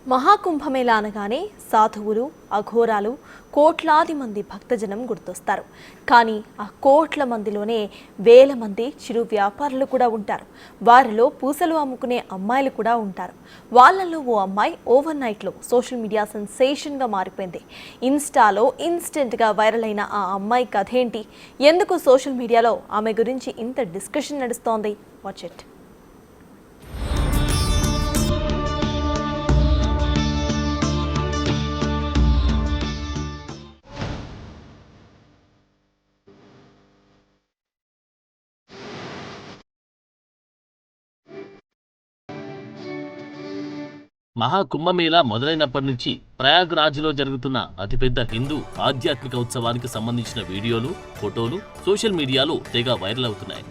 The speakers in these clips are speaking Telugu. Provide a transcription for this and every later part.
మహాకుంభమేళా అనగానే సాధువులు, అఘోరాలు, కోట్లాది మంది భక్తజనం గుర్తొస్తారు. కానీ ఆ కోట్ల మందిలోనే వేల మంది చిరు వ్యాపారులు కూడా ఉంటారు. వారిలో పూసలు అమ్ముకునే అమ్మాయిలు కూడా ఉంటారు. వాళ్ళల్లో ఓ అమ్మాయి ఓవర్ నైట్లో సోషల్ మీడియా సెన్సేషన్గా మారిపోయింది. ఇన్స్టాలో ఇన్స్టెంట్గా వైరల్ అయిన ఆ అమ్మాయి కథ ఏంటి? ఎందుకు సోషల్ మీడియాలో ఆమె గురించి ఇంత డిస్కషన్ నడుస్తోంది? Watch it. మహాకుంభమేళా మొదలైనప్పటి నుంచి ప్రయాగ్రాజ్లో జరుగుతున్న అతిపెద్ద హిందూ ఆధ్యాత్మిక ఉత్సవానికి సంబంధించిన వీడియోలు, ఫోటోలు సోషల్ మీడియాలో తెగ వైరల్ అవుతున్నాయి.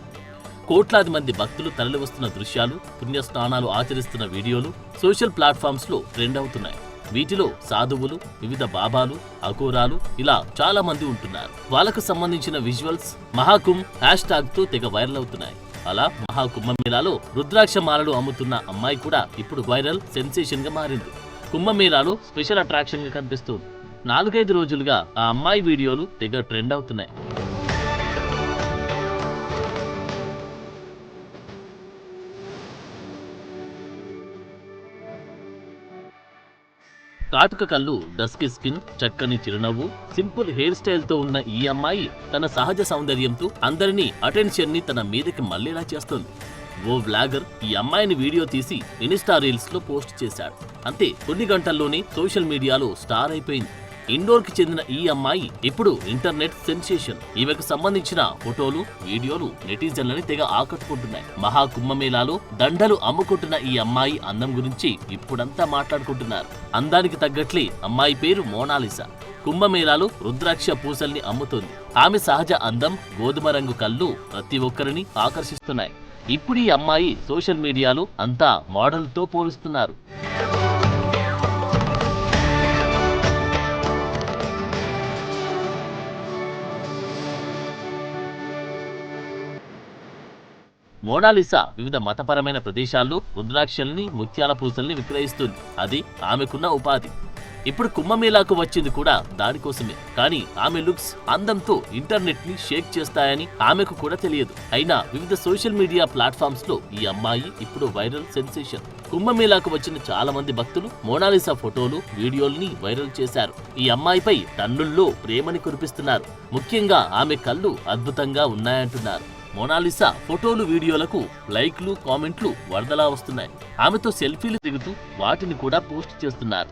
కోట్లాది మంది భక్తులు తరలివస్తున్న దృశ్యాలు, పుణ్యస్నానాలు ఆచరిస్తున్న వీడియోలు సోషల్ ప్లాట్ఫామ్స్లో ట్రెండ్ అవుతున్నాయి. వీటిలో సాధువులు, వివిధ బాబాలు, అఘోరాలు ఇలా చాలా మంది ఉంటున్నారు. వాళ్ళకు సంబంధించిన విజువల్స్ మహాకుంభ్ హ్యాష్ట్యాగ్తో తెగ వైరల్ అవుతున్నాయి. అలా మహాకుంభమేళాలో రుద్రాక్ష మాలలు అమ్ముతున్న అమ్మాయి కూడా ఇప్పుడు వైరల్ సెన్సేషన్ గా మారింది. కుంభమేళాలో స్పెషల్ అట్రాక్షన్ గా కనిపిస్తుంది. 4-5 రోజులుగా ఆ అమ్మాయి వీడియోలు తెగ ట్రెండ్ అవుతున్నాయి. కాటుక కళ్ళు, డస్కీ స్కిన్, చక్కని చిరునవ్వు, సింపుల్ హెయిర్ స్టైల్ తో ఉన్న ఈ అమ్మాయి తన సహజ సౌందర్యంతో అందరినీ అటెన్షన్ ని తన మీదకి మళ్లేలా చేస్తోంది. ఓ వ్లాగర్ ఈ అమ్మాయిని వీడియో తీసి ఇన్స్టా రీల్స్ లో పోస్ట్ చేశాడు. అంతే కొన్ని గంటల్లోనే సోషల్ మీడియాలో స్టార్ అయిపోయింది. ఇండోర్ కి చెందిన ఈ అమ్మాయి ఇప్పుడు ఇంటర్నెట్ సెన్సేషన్. ఈమెకు సంబంధించిన ఫోటోలు, వీడియోలు నెటిజన్లని తెగ ఆకట్టుకుంటున్నాయి. మహాకుంభమేళాలో దండలు అమ్ముకుంటున్న ఈ అమ్మాయి అందం గురించి ఇప్పుడంతా మాట్లాడుకుంటున్నారు. అందానికి తగ్గట్లే అమ్మాయి పేరు మోనాలిసా. కుంభమేళాలో రుద్రాక్ష పూసల్ని అమ్ముతోంది. ఆమె సహజ అందం, గోధుమ రంగు కళ్ళు ప్రతి ఒక్కరిని ఆకర్షిస్తున్నాయి. ఇప్పుడు ఈ అమ్మాయి సోషల్ మీడియాలో అంతా మోడల్తో పోలుస్తున్నారు. మోనాలిసా వివిధ మతపరమైన ప్రదేశాల్లో రుద్రాక్షల్ని, ముత్యాల పూసల్ని విక్రయిస్తుంది. అది ఆమెకున్న ఉపాధి. ఇప్పుడు కుంభమేళాకు వచ్చింది కూడా దానికోసమే. కానీ ఆమె లుక్స్, అందంతో ఇంటర్నెట్ ని షేక్ చేస్తాయని ఆమెకు కూడా తెలియదు. అయినా వివిధ సోషల్ మీడియా ప్లాట్ఫామ్స్ లో ఈ అమ్మాయి ఇప్పుడు వైరల్ సెన్సేషన్. కుంభమేళాకు వచ్చిన చాలా మంది భక్తులు మోనాలిసా ఫోటోలు, వీడియోల్ని వైరల్ చేశారు. ఈ అమ్మాయిపై టన్నుల్లో ప్రేమని కురిపిస్తున్నారు. ముఖ్యంగా ఆమె కళ్ళు అద్భుతంగా ఉన్నాయంటున్నారు. మోనాలిసా ఫోటోలు, వీడియోలకు లైక్లు, కామెంట్లు వరదలా వస్తున్నాయి. ఆమెతో సెల్ఫీలు దిగుతూ వాటిని కూడా పోస్ట్ చేస్తున్నారు.